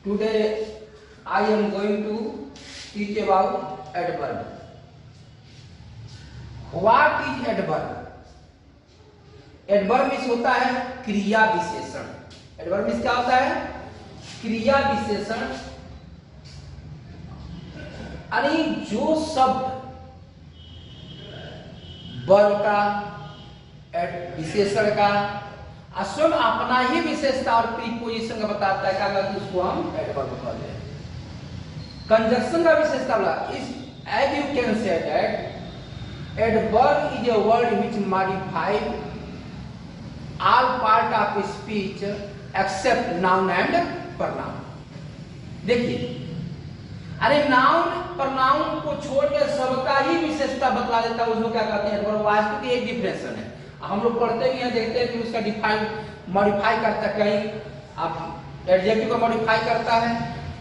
Today I am going to teach about adverb. What is adverb? Adverb means होता है क्रिया विशेषण। Adverb means क्या होता है? क्रिया विशेषण। यानी जो शब्द वर्ब का, विशेषण का स्वयं अपना ही विशेषता और प्रीपोजिशन का बताता है, क्या कहते हैं उसको हम एडवर्ब कहते हैं। कंजक्शन का विशेषता वाला इस as you can say that adverb is a word which modify all part of speech except noun and pronoun. देखिए, अरे नाउन प्रनाउन को छोड़कर सबका ही विशेषता बतला देता है, उसको क्या कहते हैं एडवर्ब। वास्तविक एक डिफरेंशन है, हम लोग पढ़ते भी हैं, देखते हैं कि उसका डिफाइन मॉडिफाई करता है। कहीं आप एडजेक्टिव को मॉडिफाई करता है,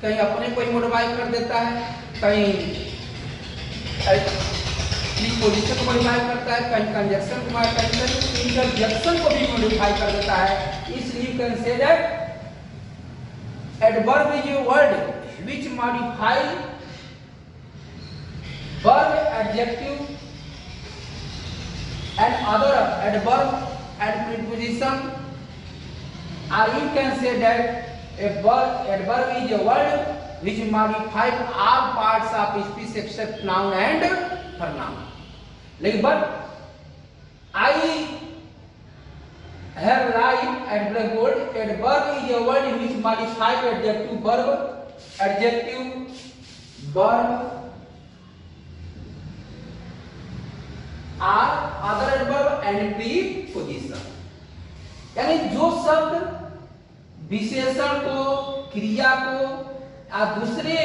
कहीं अपने को ही मॉडिफाई कर देता है, कहीं प्रीपोजिशन को मॉडिफाई करता है, कहीं कंजक्शन को मॉडिफाई करता है, इंटरजेक्शन को भी मॉडिफाई कर देता है। इसलिए consider adverb is a word which modify verb, adjective and other adverb and preposition, or you can say that adverb is a word which modify all parts of speech except noun and pronoun. लेकिन but I have write at blackboard adverb is a word which modify adjective, verb, adjective, verb or other adverb and preposition। यानी जो शब्द विशेषण को, क्रिया को या दूसरे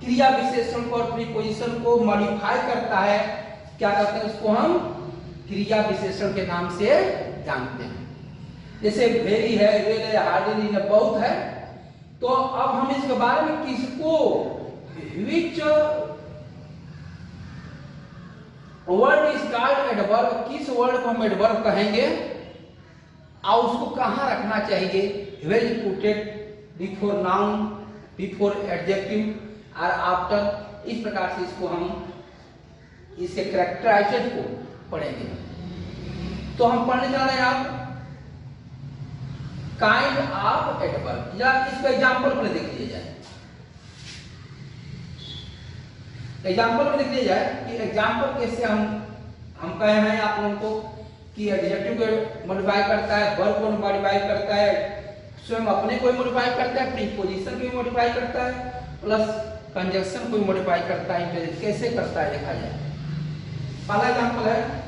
क्रिया विशेषण को और प्रीपोजिशन को मॉडिफाई करता है, क्या कहते हैं उसको हम क्रिया विशेषण के नाम से जानते हैं। जैसे वेरी है, वेल है, हार्डली है, बहुत है। तो अब हम इसके बारे में किसको which word is called adverb, किस वर्ड को हम एडवर्ब कहेंगे और उसको कहां रखना चाहिए, well putted before noun, before adjective और आफ्टर। इस प्रकार से इसको हम इसके कैरेक्टराइजेशन को पढ़ेंगे। तो हम पढ़ने जा रहे हैं आप काइंड ऑफ एडवर्ब, या इसका एग्जांपल में देख लिया जाए। एग्जांपल में देख लिया जाए कि एग्जांपल कैसे हम कहे हैं आप लोगों को कि एडजेक्टिव को मॉडिफाई करता है, वर्ब को मॉडिफाई करता है, स्वयं अपने को मॉडिफाई करता है, प्रीपोजिशन को मॉडिफाई करता है, प्लस कंजक्शन को मॉडिफाई करता है। कैसे करता है देखा जाए। पहला एग्जांपल है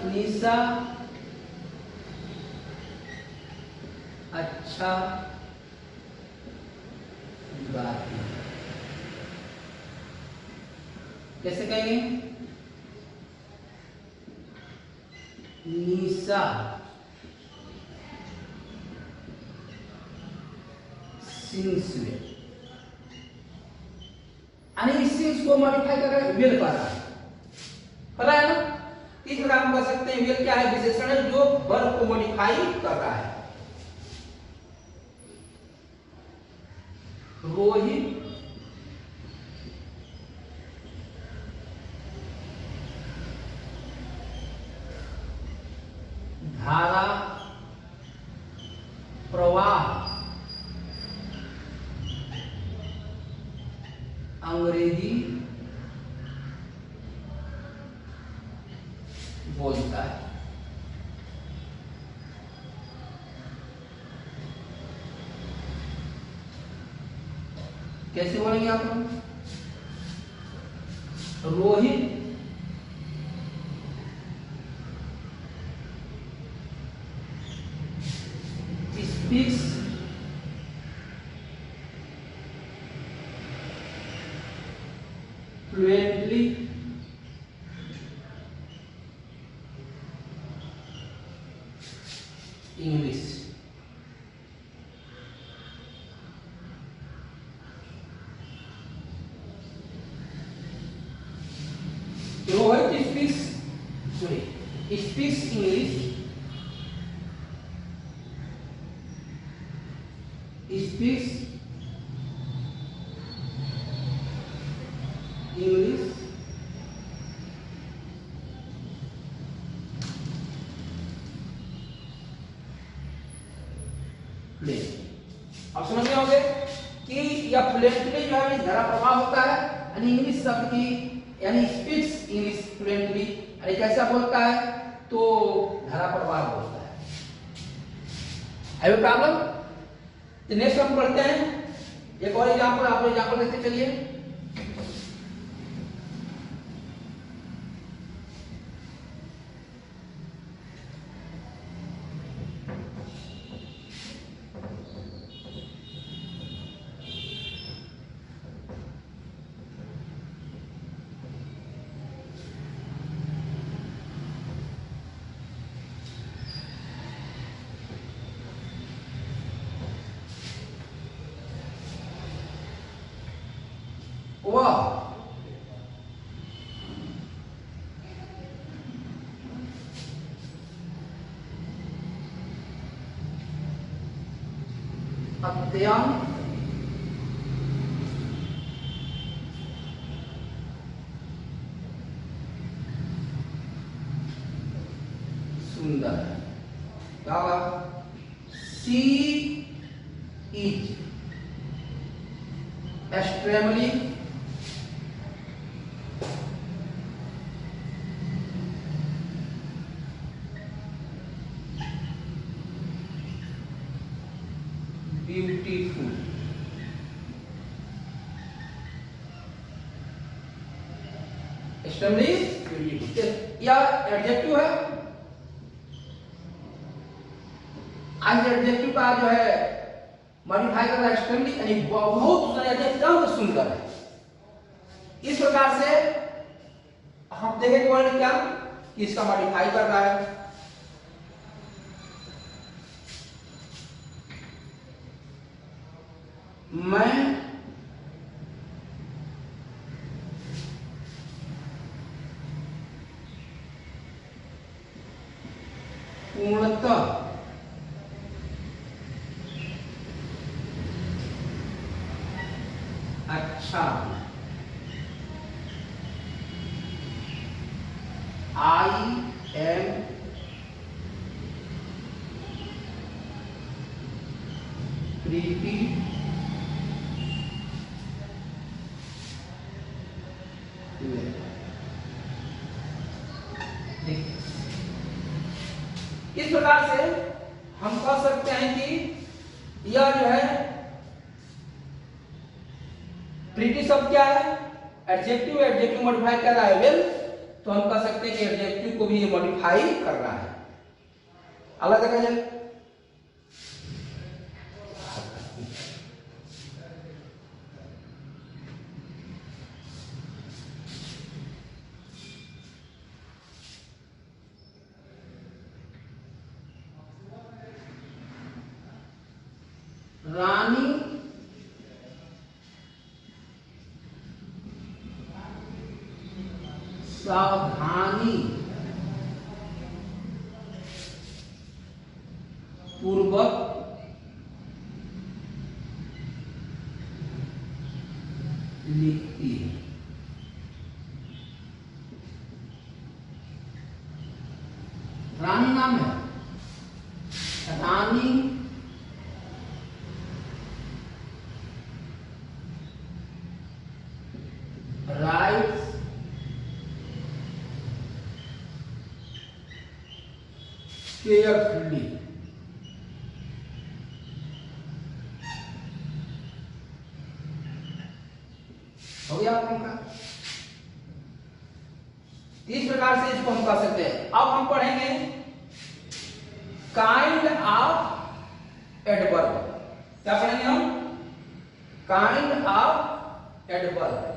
निशा अच्छा गाती। कैसे कहेंगे? निशा सिंग्स वेल। यानी सिंग्स को मॉडिफाई कर रहा है, वेल कर रहा है, पता है ना। इस प्रकार हम कह सकते हैं वेल क्या है, विशेषण है जो वर्ब को मॉडिफाई कर रहा है। रोहित धारा प्रवाह अंग्रेजी बोलता है। कैसे बोलेंगे आप लोग? Rohit speaks fluently Rohit speaks English. Speaks English fluent. अब समझ में होंगे कि यह फ्लुएंटली जो है धारा प्रवाह होता है, यानी इंग्लिश शब्द की यानी स्पीक्स इंग्लिश फ्लुएंटली, यानी कैसा बोलता है तो धारा प्रवाह बोलता है। Have problem? तो नेक्स्ट हम पढ़ते हैं एक और एग्जांपल, आप एग्जांपल देखते चलिए। वाह, अत्यंत सुंदर है। क्या होगा? She is extremely beautiful. Extremely beautiful या एडजेक्टिव है। आज एडजेक्टिव का जो है मॉडिफाई कर रहा है एक्सट्रीमली, यानी बहुत अत्यंत सुंदर है। इस प्रकार से हम देखेंगे वर्ड क्या कि इसका मॉडिफाई कर रहा है। मैं पूर्णतः अच्छा, आई एम प्रीटी इस प्रकार से हम कह सकते हैं कि यह जो है प्रीटी शब्द क्या है? एडजेक्टिव। एडजेक्टिव मॉडिफाई कर रहा है वेल, तो हम कह सकते हैं कि एडजेक्टिव को भी ये मॉडिफाई कर रहा है। अलग देखा जाए रानी सावधानी पूर्वक लिखती है। रानी नाम है, रानी राइट्स केयरफुली। हो गया आप लोगों का? इस प्रकार से इसको हम कह सकते हैं। अब हम पढ़ेंगे काइंड ऑफ एडवर्ब। क्या पढ़ेंगे हम? Kind of adverb.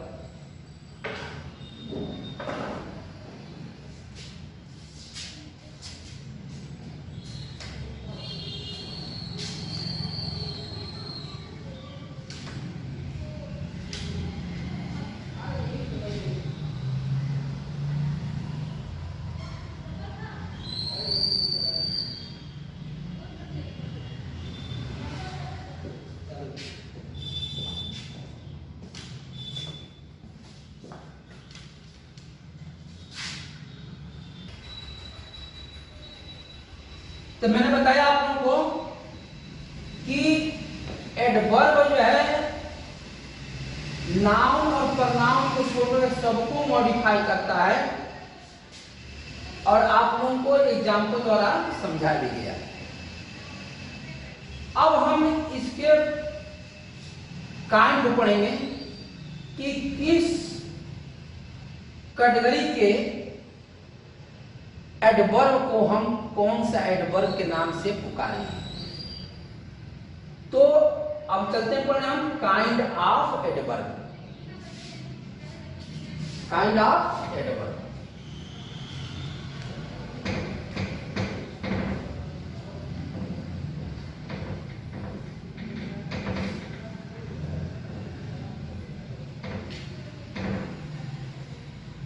तो मैंने बताया आप लोगों को कि एडवर्ब जो है नाउन और प्रनाउन को छोड़कर सबको मॉडिफाई करता है, और आप लोगों को एग्जाम्पल द्वारा समझा भी गया। अब हम इसके काइंड को पढ़ेंगे कि किस कैटेगरी के एडवर्ब को हम कौन सा एडवर्ब के नाम से पुकारेंगे। तो अब चलते हैं पढ़ने हम kind of adverb. Kind of adverb,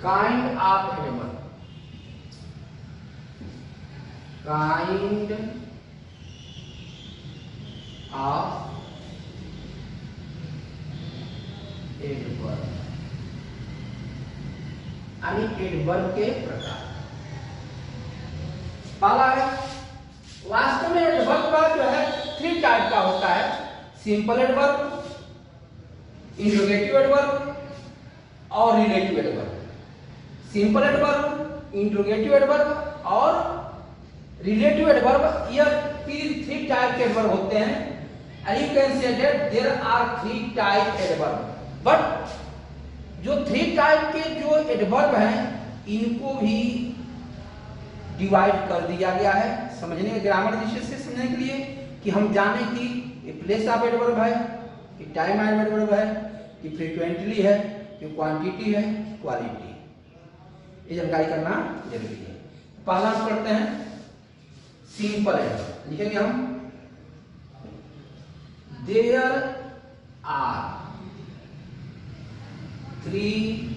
kind of adverb, kind of adverb यानी एडवर्ब के प्रकार। पहला है, वास्तव में एडवर्ब का जो है 3 टाइप का होता है, सिंपल एडवर्ब, इंट्रोगेटिव एडवर्ब और relative adverb. Simple adverb, interrogative adverb और रिलेटिव एडवर्ब, यह 3 टाइप के एडवर्ब होते हैं। And you can say that there are 3 type adverb, but जो 3 टाइप के जो एडवर्ब हैं इनको भी डिवाइड कर दिया गया है समझने के, ग्रामर दृष्टि से समझने के लिए, कि हम जाने कि ये प्लेस ऑफ एडवर्ब है, कि टाइम ऑफ एडवर्ब है, कि फ्रीक्वेंटली है, कि क्वांटिटी है, क्वालिटी। ये जानकारी करना जरूरी है। पहला हम पढ़ते हैं सिंपल एडवर्ब। लिखेंगे हम there are 3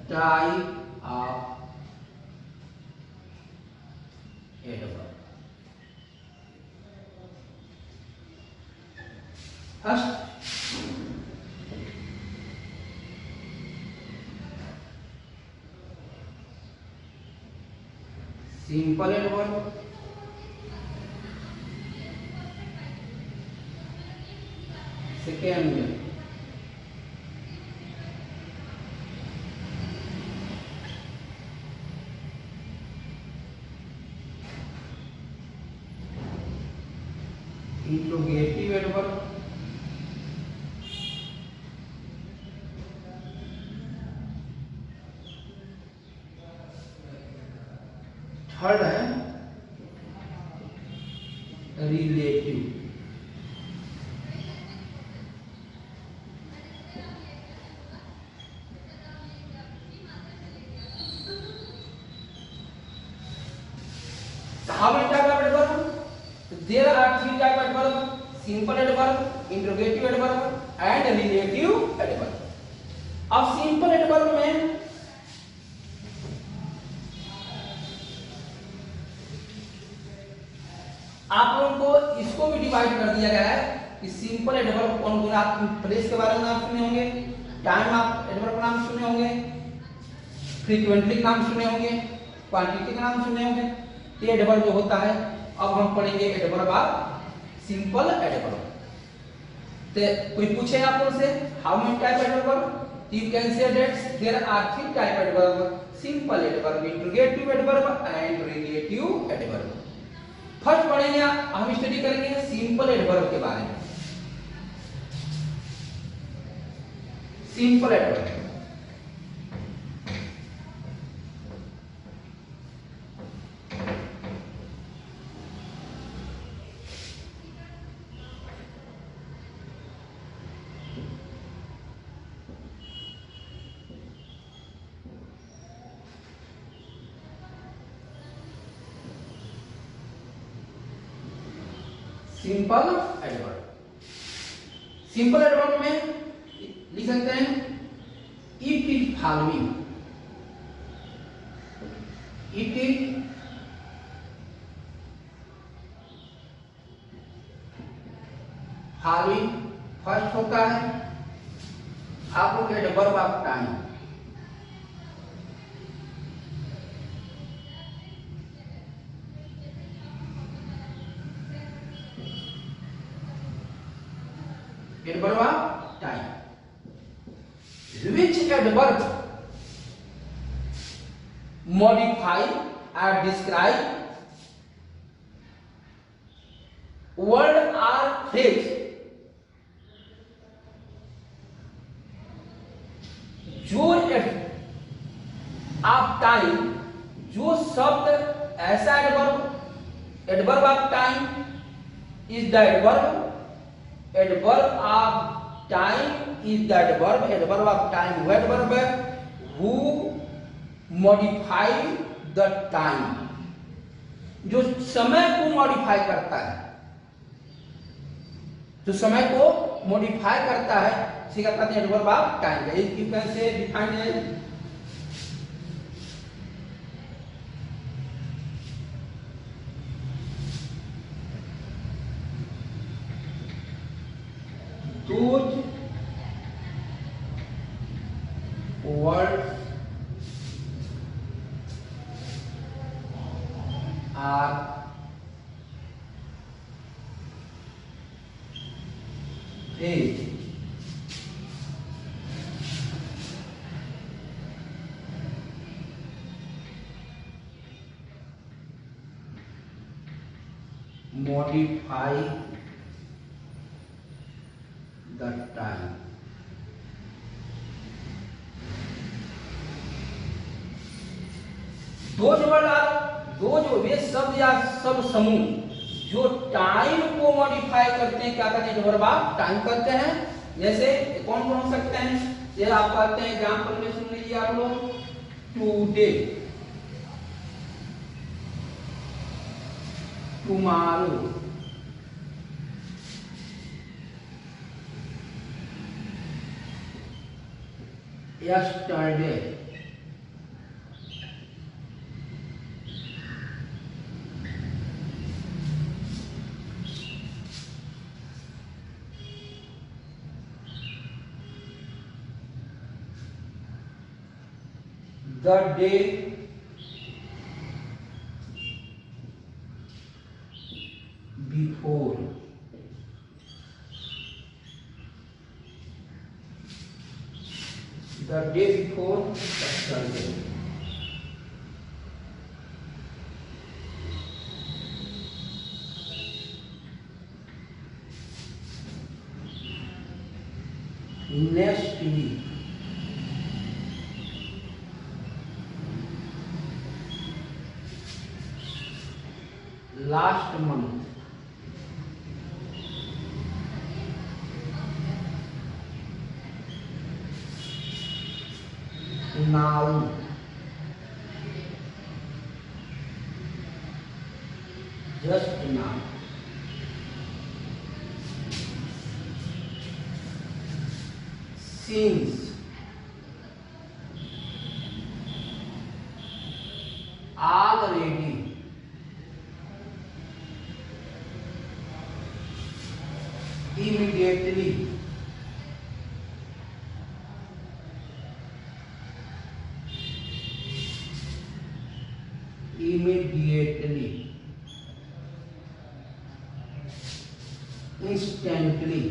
type of adverb. First, simple adverb, second interrogative adverb, third है relative. How many type of adverb? There are 3 type of adverb: simple adverb, interrogative adverb and relative adverb. अब simple adverb में आप लोगों को इसको भी divide कर दिया गया है कि सिंपल एडवर्ब कौन कौन, आप प्लेस के बारे में नाम सुने होंगे, टाइम आप एडवर्ब का नाम सुने होंगे, फ्रीक्वेंटली का नाम सुने होंगे, क्वांटिटी का नाम सुने होंगे। ये एडवर्ब जो होता है, अब हम पढ़ेंगे एडवर्ब ऑफ सिंपल एडवर्ब। तो कोई पूछे आप लोगों से how many type adverb, you can say that there are 3 type adverb: simple adverb, interrogative adverb and relative adverb. First पढ़ेंगे, हम स्टडी करेंगे सिंपल एडवर्ब के बारे में। Simple adverb, simple adverb. Simple adverb में लिख सकते हैं it is following, it is following first होता है, आप लोग adverb of time. Adverb of time, which adverb modify or describe word or phrase जो ऑफ टाइम, जो शब्द ऐसा adverb of time is the adverb of time is the adverb of time वो adverb है हु मॉडिफाई द टाइम, जो समय को modify करता है, जो समय को मॉडिफाई करता है, इसी का कहते हैं adverb of time. You can से डिफाइंड है those words are phrase modify the time। वे शब्द या सब समूह जो टाइम को मॉडिफाई करते हैं, क्या कहते हैं, एडवर्ब ऑफ टाइम करते हैं। जैसे कौन कौन हो सकते हैं, ये आप कहते हैं एग्जांपल में सुन लीजिए आप लोग, today, tomorrow, yesterday, the day before, the day before yesterday, next week, last month, now, just now, since, already, immediately, immediately, instantly,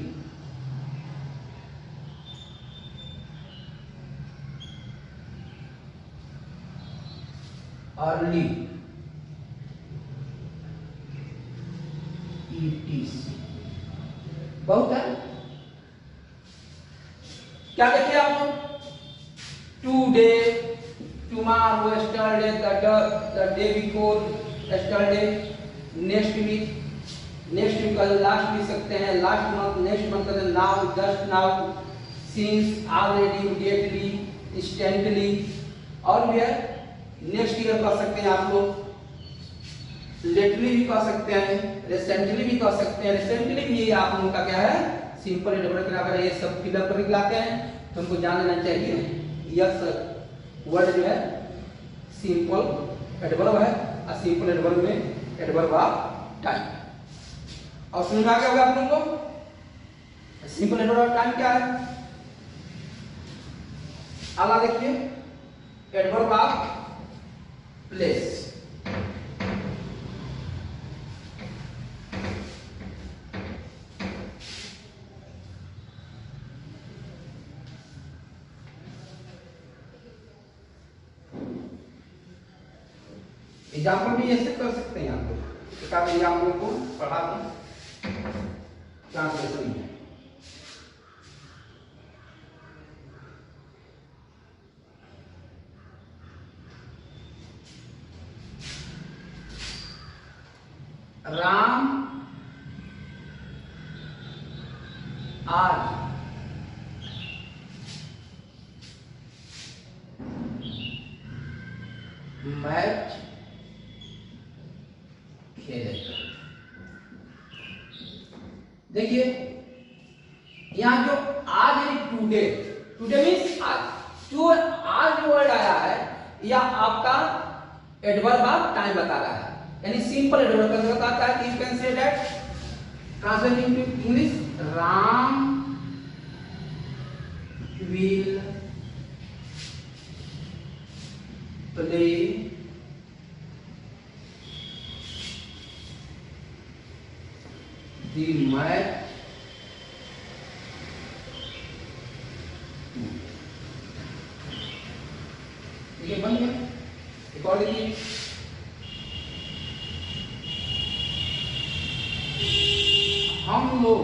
early, etc। बहुत है क्या देखिए आप लोग, today, tomorrow, yesterday, the day before yesterday, next week, next week last लिख सकते हैं, last month, next month, now, just now, since, already, immediately, instantly, और भी है नेक्स्ट ईयर कर सकते हैं आप लोग, लेटली भी कह सकते हैं, रिसेंटली भी कह सकते हैं। रिसेंटली भी ये आप लोगों का क्या है, सिंपल एडवर्ब के अगर ये सब फिलअप करके लाते हैं तो हमको जान लेना चाहिए यस वर्ड जो है सिंपल एडवर्ब है, और सिंपल एडवर्ब में एडवर्ब ऑफ टाइम। और समझ में आ गया होगा आप लोगों को सिंपल एडवर्ब ऑफ टाइम क्या है। अगला देखिए एडवर्ब ऑफ प्लेस। एग्जाम्पल भी ऐसे कर सकते हैं यहाँ पे, एक आध एग्जाम्पल को पढ़ा दें ट्रांसलेशन में। राम आज मैच खेलेगा। देखिए यहां जो आज यानी टुडे, टुडे मीन्स आज, जो आज जो वर्ड आया है यह आपका एडवर्ब ऑफ टाइम बता रहा है, यानी सिंपल एडवर्ब बताता है कि you can say that translate into English, Ram will play the match ये बन गया। एक और देखिए हम लोग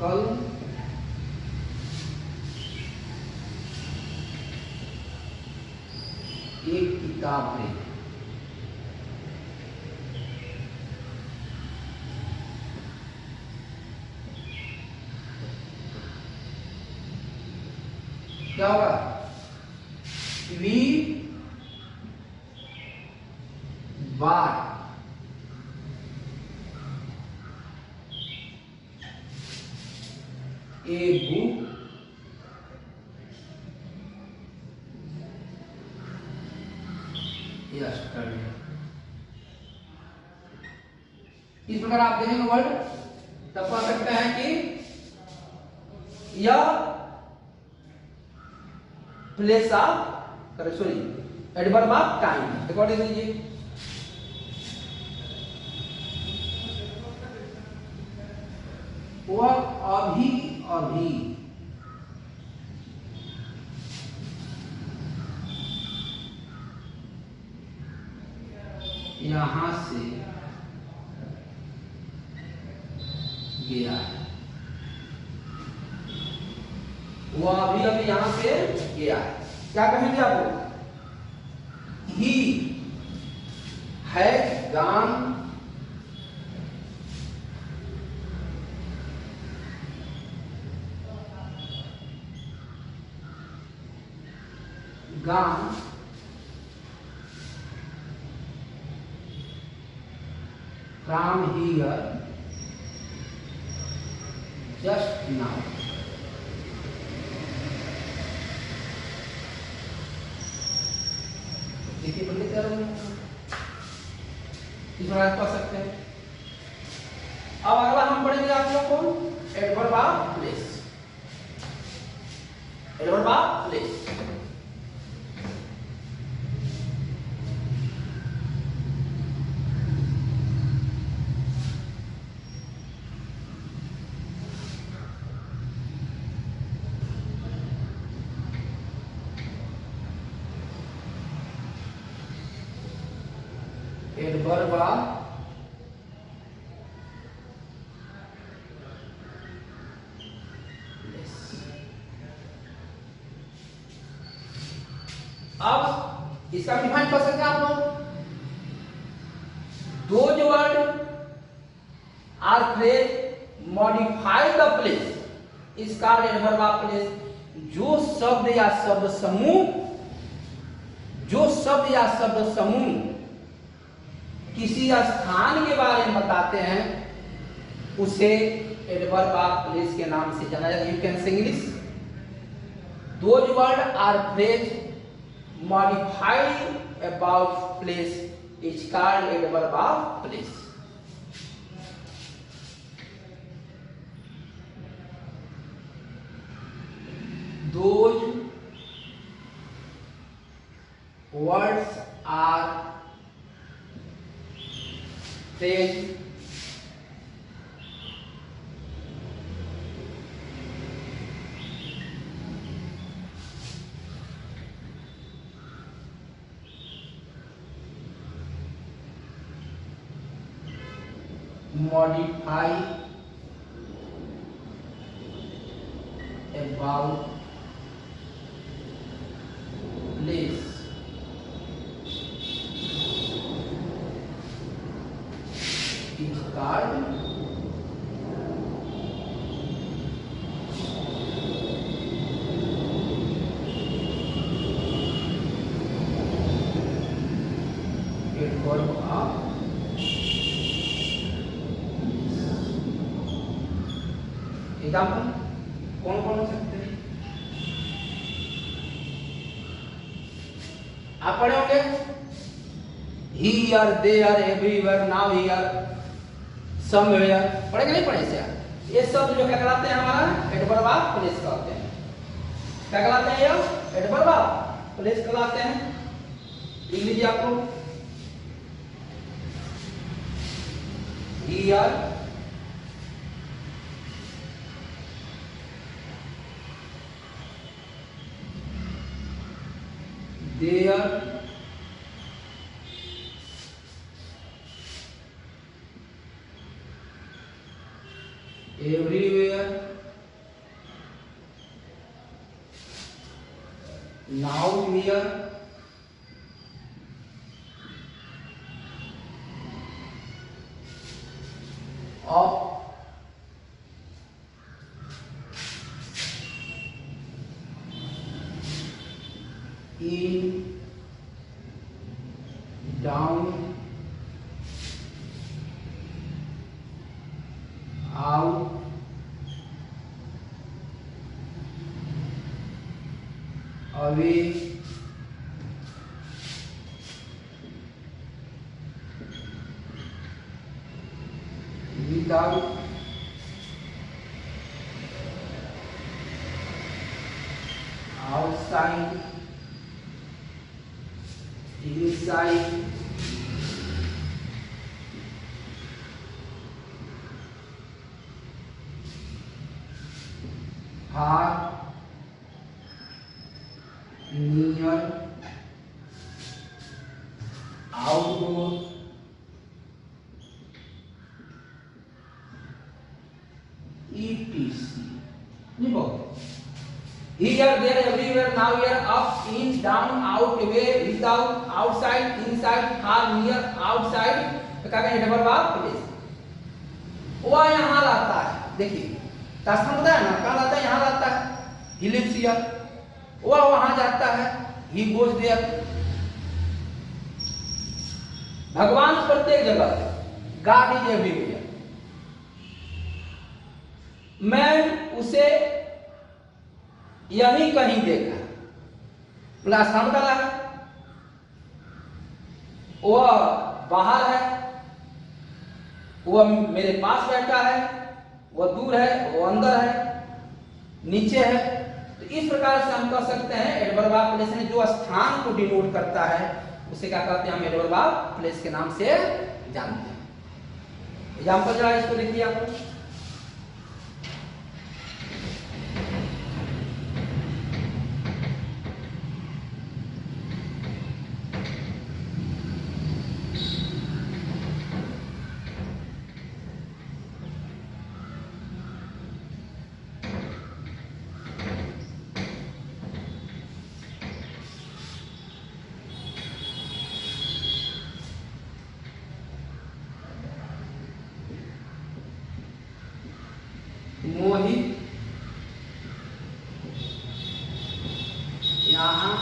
कल एक किताब पढ़ी। क्या होगा? We bought a book yesterday। इस प्रकार आप देखेंगे वर्ड तब कह सकते हैं कि यह place of sorry adverb of time. Record लीजिए वह अभी अभी यहां से गया है, वह अभी अभी यहां से गया है। क्या कहेंगे आप? He has gone gone from here just now। देखिए बंदे क्या रहे हैं, इस बार पढ़ सकते हैं। अब अगला हम पढ़ेंगे आप लोग को adverb of place. Adverb of place adverb of place. अब इसका डिफाइन कर सकते हैं आप लोग। Those word are phrase modify the place is called adverb of place. जो शब्द या शब्द समूह, जो शब्द या शब्द समूह किसी स्थान के बारे में बताते हैं उसे एडवर्ब ऑफ प्लेस के नाम से जाना जाता है। You can say English those word are phrase modified about place is called adverb of place. those words are phrase modify about place is called adverb of example कौन कौन हो सकते हैं? आप पढ़े होंगे here there everywhere now here somewhere, पढ़े नहीं पढ़े से? ये सब जो क्या कहलाते हैं हमारा एडवर्ब ऑफ प्लेस कहलाते हैं। क्या कहलाते हैं? ये एडवर्ब ऑफ प्लेस कहलाते हैं। लिख लीजिए आप लोग here there everywhere now here of in down out away without outside inside far near outdoor etc. देखो here there everywhere now here up in down out away without outside inside far near outside तो क्या कहेंगे adverb of place. वह यहाँ लाता है, देखिए तास्ता बताया ना कहाँ लाता है? यहाँ लाता है ही लिव्स हियर। वह वहां जाता है ही गोज देयर। भगवान प्रत्येक जगह है, गॉड इज एवरीवेयर। मैं उसे यही कहीं देखा, स्थान डाला है। वह बाहर है, वह मेरे पास बैठा है, वह दूर है, वह अंदर है, नीचे है। तो इस प्रकार से हम कह सकते हैं एडवर्ब ऑफ प्लेस ने जो स्थान को डिनोट करता है उसे क्या कहते हैं? हम एडवर्ब ऑफ प्लेस के नाम से जानते हैं। एग्जाम्पल जरा इसको लिखिए आप लोग। मोहित यहाँ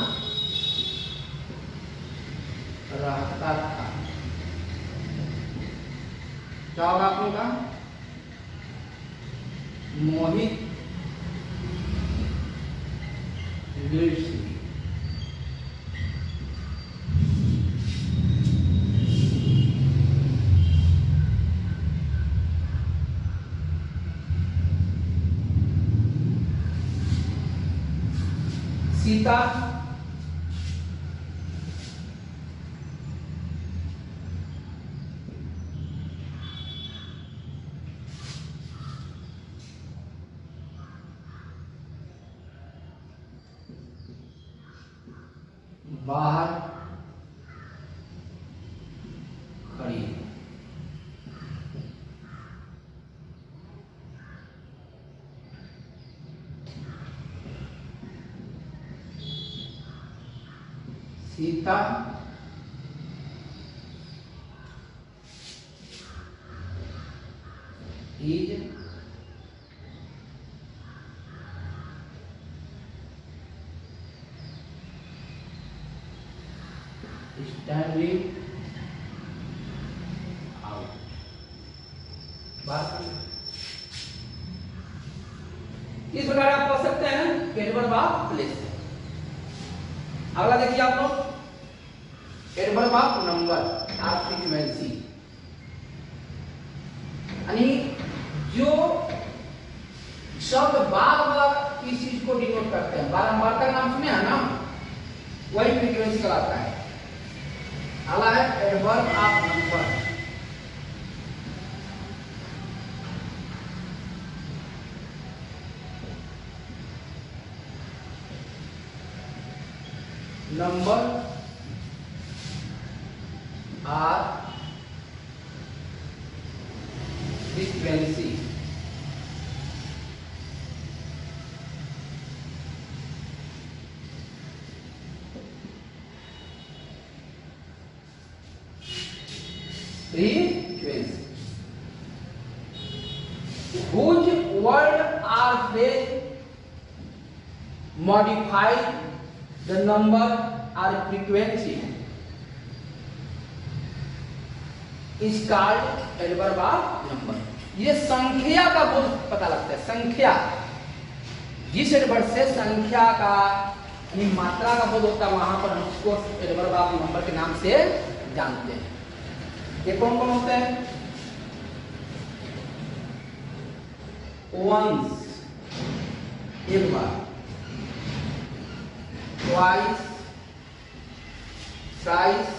रहता था। क्या होगा आप लोगों का? मोहित लिव्स इसका बाहर खड़ी है। Sita is standing out. बात इस प्रकार आप पढ़ सकते हैं एडवर्ब ऑफ प्लेस। अगला देखिए आप लोग एडवर्ब ऑफ नंबर और फ्रीक्वेंसी, यानी जो शब्द बार बार किस चीज को डिनोट करते हैं, बारंबारता का नाम सुने हैं ना, वही फ्रीक्वेंसी कहलाता है। अगला है adverb of number. Number or frequency. Frequency. Whose word or phrase modify the number or frequency is called adverb of number. ये संख्या का बोध पता लगता है। संख्या, जिस एडवर्ब से संख्या का मात्रा का बोध होता है, वहां पर हम उसको एडवर्ब ऑफ नंबर के नाम से जानते हैं। ये कौन कौन होते हैं? once एक बार, twice thrice,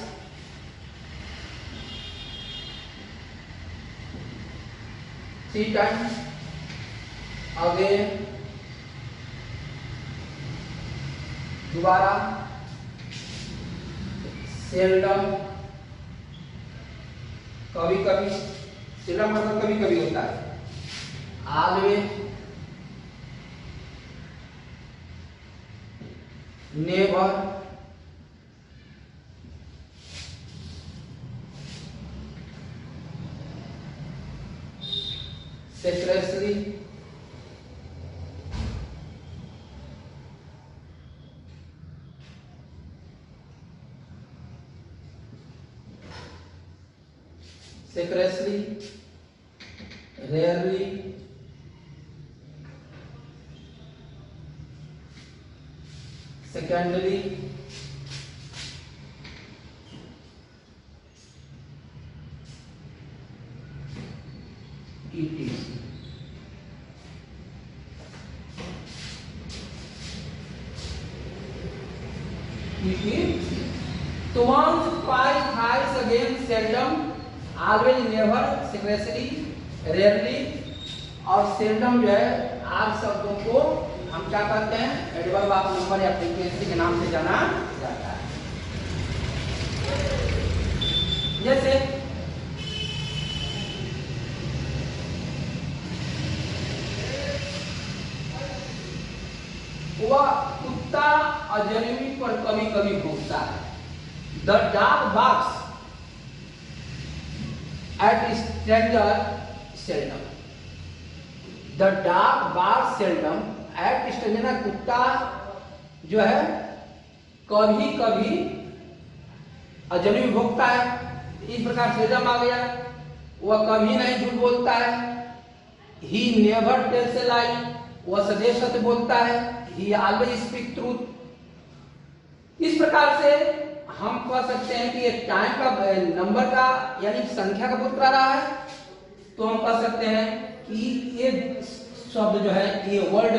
three times, again दोबारा, seldom कभी कभी, seldom मतलब कभी कभी होता है, always, never, scarcely, rarely, secondly, etc. तो once, twice, thrice, again, seldom, always, never, scarcely, rarely और seldom जो है, आठ शब्दों को हम क्या कहते हैं? एडवर्ब ऑफ नंबर या फ्रीक्वेंसी के नाम से जाना जाता है। जैसे वह कुत्ता अजनबी पर कभी कभी भौंकता है। The dog barks at stranger seldom. The dog barks seldom at stranger. कुत्ता जो है कभी कभी अजनबी भौंकता है। इस प्रकार सेल्डम आ गया। वह कभी नहीं झूठ बोलता है। ही नेवर टेल्स ए लाई। वह सदैव सत्य बोलता है। ही ऑलवेज स्पीक ट्रूथ। इस प्रकार से हम कह सकते हैं कि ये टाइम का नंबर का यानी संख्या का बोध करा रहा है। तो हम कह सकते हैं कि ये शब्द जो है, ये word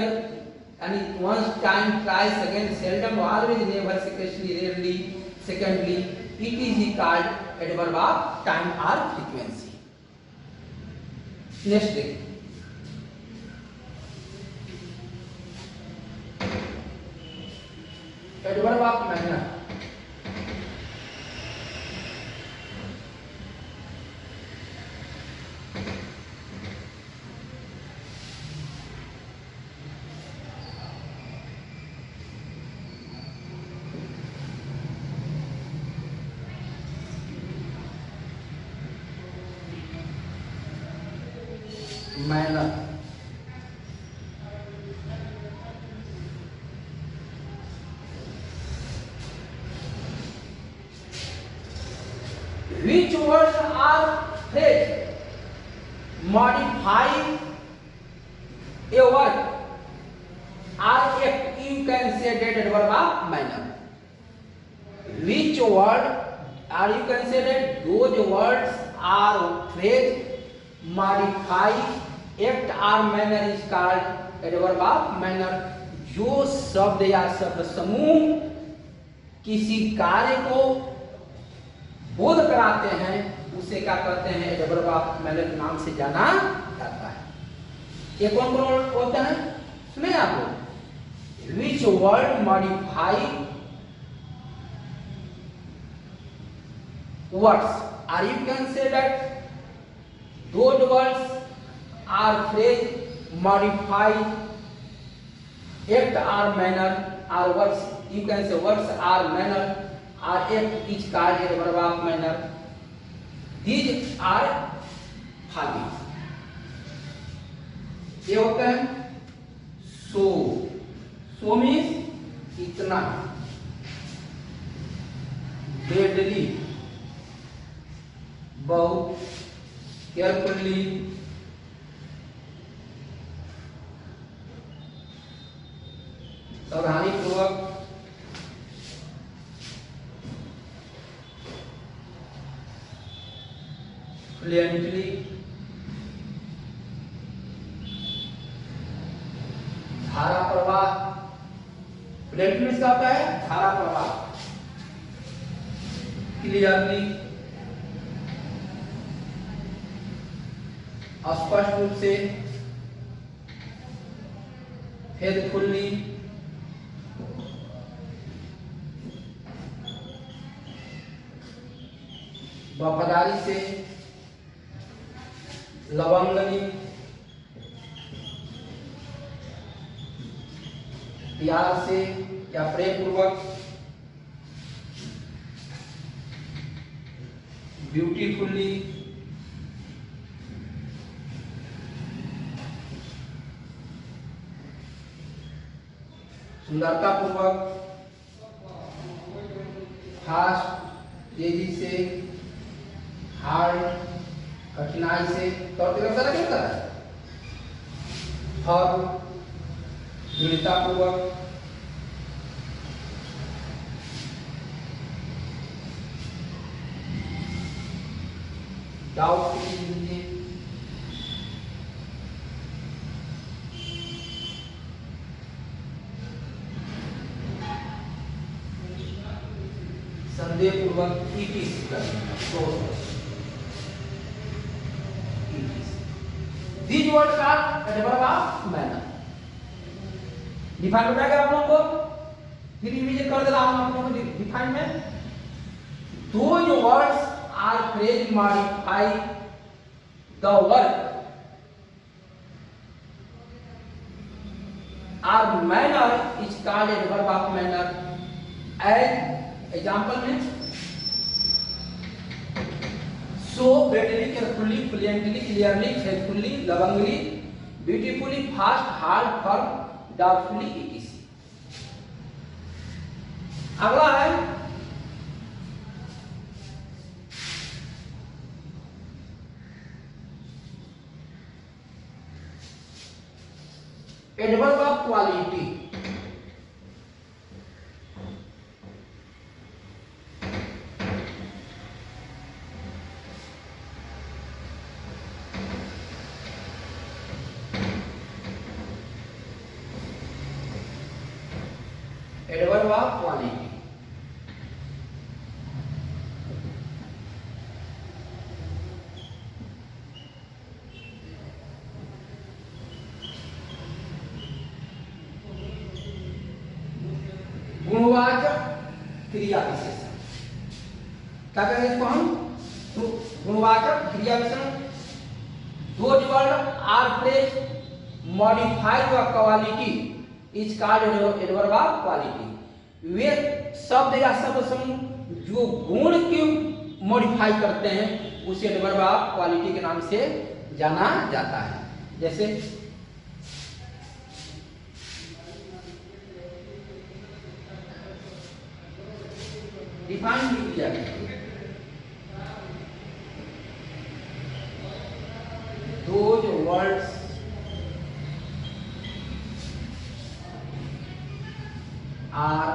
and once time, twice, again, seldom, always, never, scarcely, rarely, secondly, it is called adverb of time or frequency. Next day. Adverb of manner. Manner. Which words are phrase modify a word or act? You can say that adverb of manner. Which word, or you can say that those words are phrase modify act or manner is called adverb of manner. जो शब्द या शब्द समूह किसी कार्य को बोध कराते हैं उसे क्या कहते हैं? एडवर्ब ऑफ मैनर के नाम से जाना जाता है। ये कौन कौन होते हैं सुने आप लोग? विच वर्ड मॉडिफाई वर्ड्स, और you can say that those words are phrase modify act or manner, or words, you can say words are manner or act is called adverb of manner. These are following. ये होता है so. So means इतना, badly, बहुत, carefully, सावधानी पूर्वक, fluently, धारा प्रवाह, fluently इसका होता है धारा प्रवाह, क्लियरली, स्पष्ट रूप से, फेथफुल्ली, वफादारी से, लवंगनी, प्यार से या प्रेम पूर्वक, ब्यूटीफुली, सुंदरता पूर्वक, फास्ट, तेजी से, हार्ड, कठिनाई से, तौर तरीका क्या होता है? फर्म, दृढ़ता पूर्वक, डाउटफुली, संदेह पूर्वक, These words are adverb of manner. Define बताएगा आप लोगों को, फिर रिवीजन कर दे रहा हूं आप लोगों को डिफाइन में। Those words are phrase modify the work or manner is called adverb of manner. As example में so, readily, carefully, fluently, clearly, faithfully, lovingly, beautifully, fast, hard, firm, doubtfully, etc. अगला है adverb of quality. Adverb of quality. गुणवाचक क्रिया विशेषण, क्या करेंगे इसको हम? गुणवाचक क्रिया विशेषण। Those words are placed modify the quality is called adverb of quality। वे शब्द या शब्द समूह जो गुण के मॉडिफाई करते हैं उसे एडवर्ब ऑफ क्वालिटी के नाम से जाना जाता है। जैसे डिफाइन किया those words are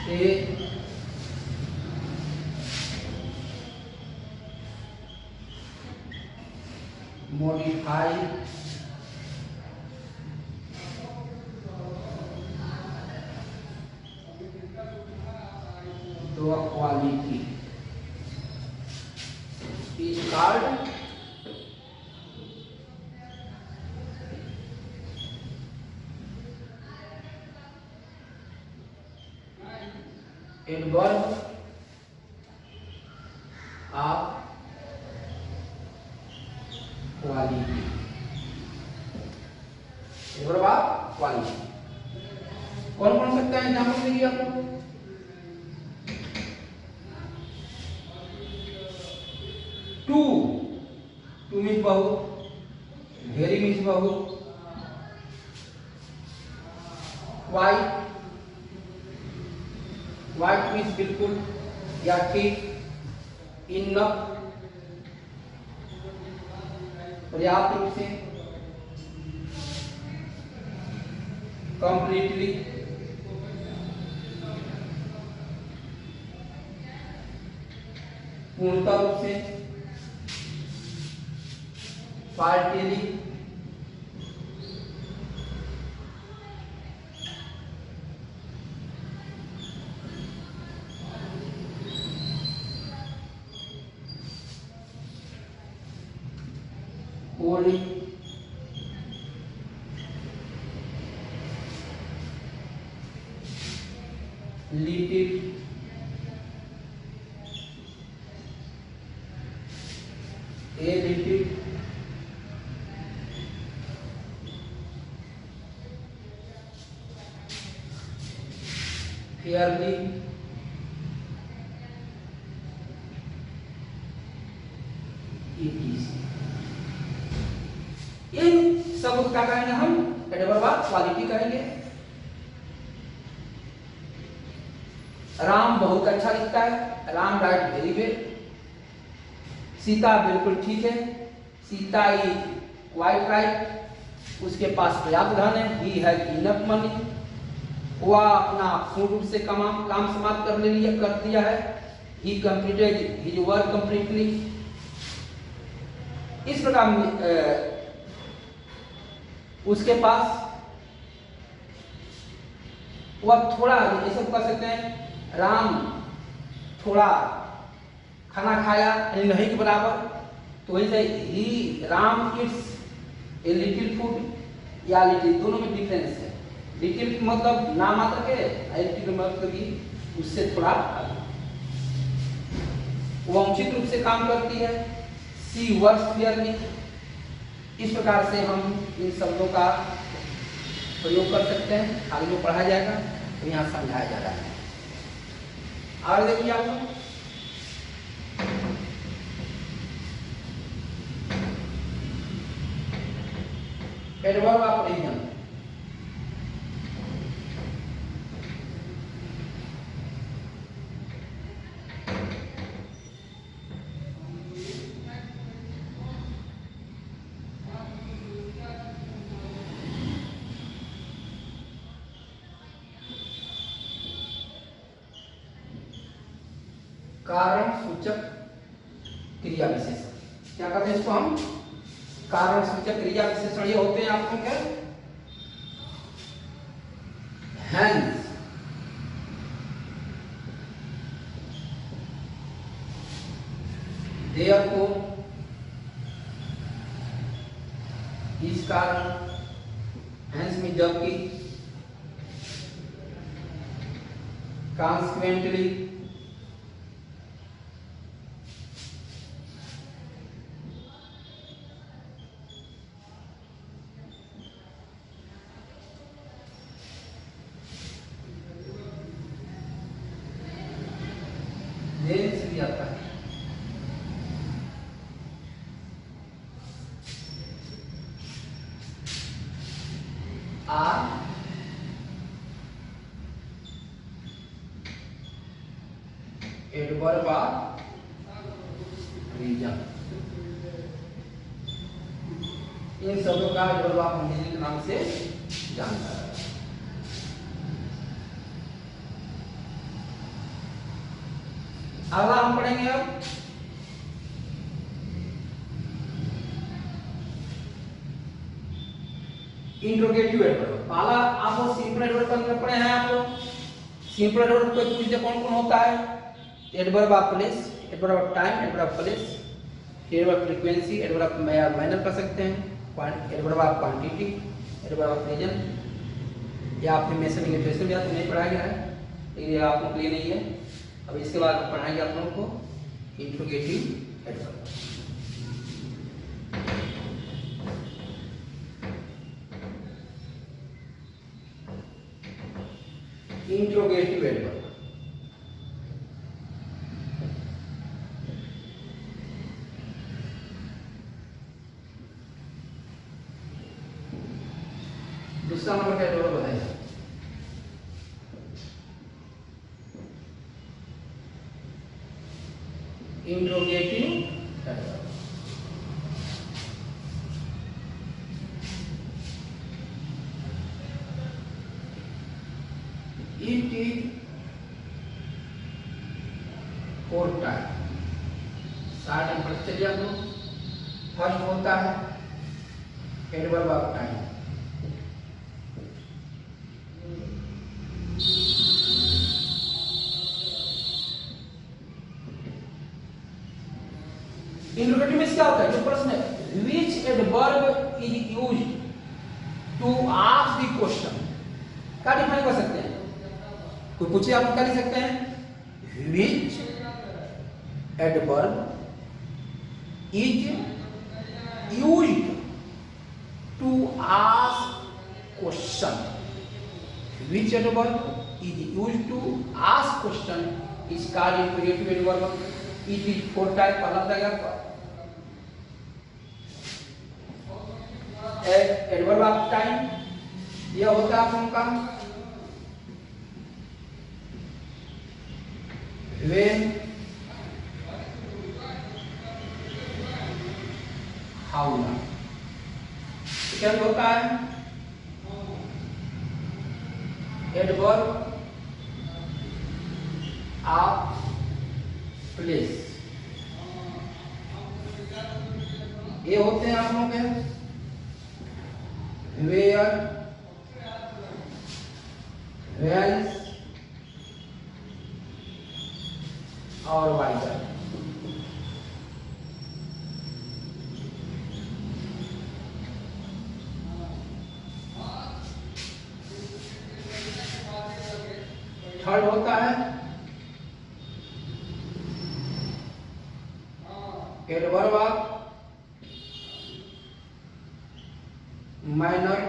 a modify the quality is called adverb of quality। Adverb of quality कौन कौन सकता है? एग्जाम्पल दीजिए आपको। टू, टू मीन्स बहुत, वेरी मीन्स बहुत, वाइट, वाइट मीन्स बिल्कुल या ठीक, इनफ पर्याप्त रूप से, कंप्लीटली, पूर्णतः रूप से, partially, wholly, little, a little, fairly, इन सब क्या करेंगे हम? एडवर्ब ऑफ क्वालिटी करेंगे। राम बहुत अच्छा दिखता है, Ram right very well. Sita बिल्कुल ठीक है, सीता इज क्वाइट राइट, उसके पास पर्याप्त धन है, ही हैज इनफ मनी, वह अपना पूर्ण रूप से काम समाप्त कर दिया है, ही कंप्लीटेड हिज वर्क कंप्लीटली। इस प्रकार उसके पास वह थोड़ा, ऐसे कह सकते हैं राम थोड़ा खाना खाया नहीं के बराबर, तो वही से ही Ram it's a little food या लिटिल, दोनों में डिफरेंस है। लिटिल मतलब ना मात्र के, लिटिल मतलब कि उससे थोड़ा वह उचित रूप से काम करती है। सी वर्क्स फेयरली। इस प्रकार से हम इन शब्दों का प्रयोग कर सकते हैं। आगे जो पढ़ा जाएगा तो यहाँ समझाया जा रहा है। आगे देखिए आप लोग, एडवर्ब ऑफ रीजन। कारण सूचक क्रिया विशेषण। क्या कहते हैं इसको हम? कारण सूचक क्रिया विशेषण। ये होते हैं आपको क्या? hence therefore इस कारण, hence में जबकि, consequently then से भी आता है, are adverb of reason। इन शब्दों का adverb of reason के नाम से जानता है। अगला हम पढ़ेंगे अब इंट्रोगेटिव एडवर्ब। पहला आप लोग सिंपल एडवर्ब में पढ़े हैं। आप लोग सिंपल एडवर्ब को पूछते कौन कौन होता है? Adverb of place, adverb of time, adverb of place, adverb of frequency, adverb of manner कर सकते हैं, adverb of quantity, adverb of present. या आपने मेंशन लिटरेचर में तो नहीं पढ़ाया गया है, लेकिन ये आप लोग के लिए नहीं है। अब इसके बाद पढ़ाएंगे आप लोगों को इंट्रोगेटिव एडवर्ब। इंट्रोगेटिव एडवर्ब दूसरा नंबर का एडवर्ब बताइए। Interrogative adverb it is four type. सारे नंबर चलिए आप लोग। फर्स्ट होता है एडवर्ब ऑफ टाइम। इंट्रोगेटिव में क्या होता है? जो प्रश्न है which adverb is used to ask the question, क्या डिफाइन कर सकते हैं? कोई पूछे आप क्या लिख सकते हैं? Which adverb is used to ask question. Which adverb is used to ask question is called interrogative adverb. It is four type. पहला बताएगा एडवर्ब ऑफ टाइम, यह होता है आपका when, how long। क्या होता है? Adverb of place. ये होते हैं आप लोग के वेयर, वेन्स और वाइजर। थर्ड होता है एडवर्ब ऑफ माइनर।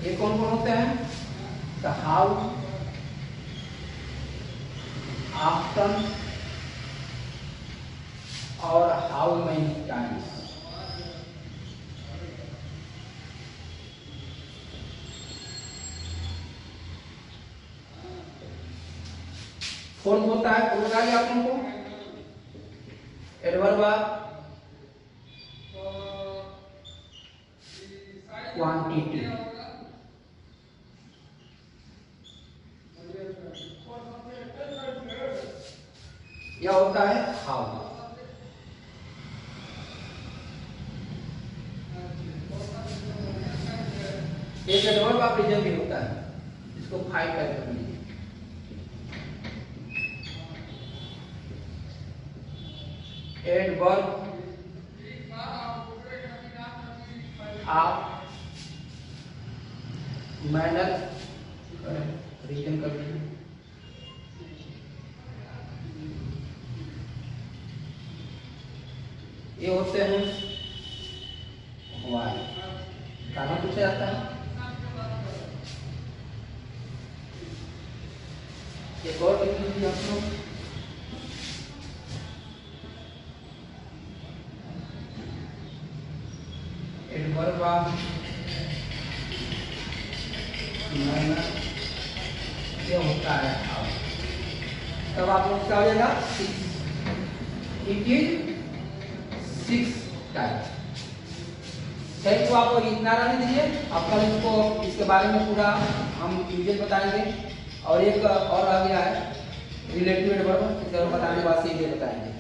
ये कौन कौन होते हैं? द हाउ, ऑफ्टन और हाउ मेनी टाइम्स। फोर्थ होता है आप लोगों को एडवर्ब ऑफ क्वांटिटी। यह होता है हाउ। रीजन भी होता है, इसको 5 टाइप कर लीजिए। एडवर्ब आप मैनर रीजन कर लीजिए। ये होते हैं वाई, कहाँ पूछा जाता है। एक और लिख लीजिए आप लोग, एडवर्ब ऑफ मैनर ये होता है अब। तब आप लोग क्या हो जाएगा 6, इट इज 6 टाइप। सही, तो आपको इतना रहने दीजिए, आप कल इसको इसके बारे में पूरा हम यूजेस बताएंगे। और एक और आ गया है रिलेटिव एडवर्ब, इसे बताने के बाद सीधे बताएंगे।